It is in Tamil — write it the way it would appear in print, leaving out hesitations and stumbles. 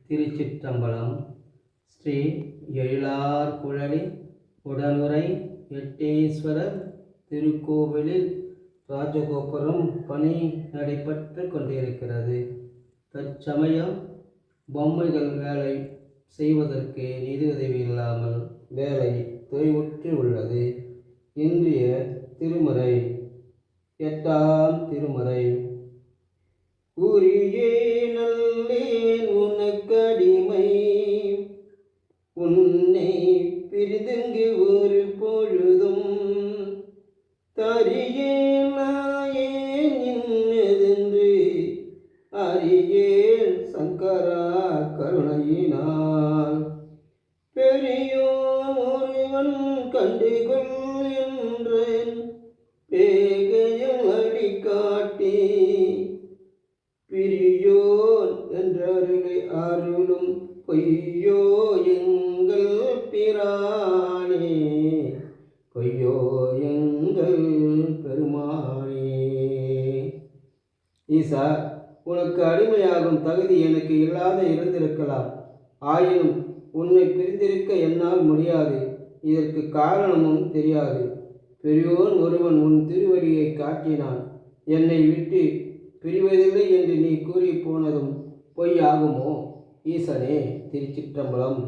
திருச்சிற்றம்பலம். ஸ்ரீ எழிலார் குழலி உடனுரை எட்டேஸ்வரர் திருக்கோவிலில் ராஜகோபுரம் பணி நடைபெற்று கொண்டிருக்கிறது. தற்சமயம் பொம்மைகள் வேலை செய்வதற்கு நிதியுதவி இல்லாமல் வேலை தொய்வுற்று உள்ளது. இன்றைய திருமுறை 8ஆம் திருமுறை. உரியே நல்லேன் உனக்கடிமை, உன்னை பிரிதுங்கு ஒரு பொழுதும் தரியேன் நாயேன் இன்னதென்று அறியேன் சங்கரா கருணையினால். பெரியோன் ஒருவன் கண்டுகொள் என்றேன் பேகையில் அடி காட்டி, பிரியோன் என்றருளை அருளும் பொய்யோ எங்கள் பிரானே, பொய்யோ எங்கள் பெருமானே. ஈசா, உனக்கு அடிமையாகும் தகுதி எனக்கு இல்லாத இருந்திருக்கலாம். ஆயினும் உன்னை பிரிந்திருக்க என்னால் முடியாது. இதற்கு காரணமும் தெரியாது. பெரியோன் ஒருவன் உன் திருவடியை காட்டினான். என்னை விட்டு பிரிவதில்லை என்று நீ கூறி போனதும் பொய்யாகுமோ? ஈசனே. திருச்சிற்றம்பலம்.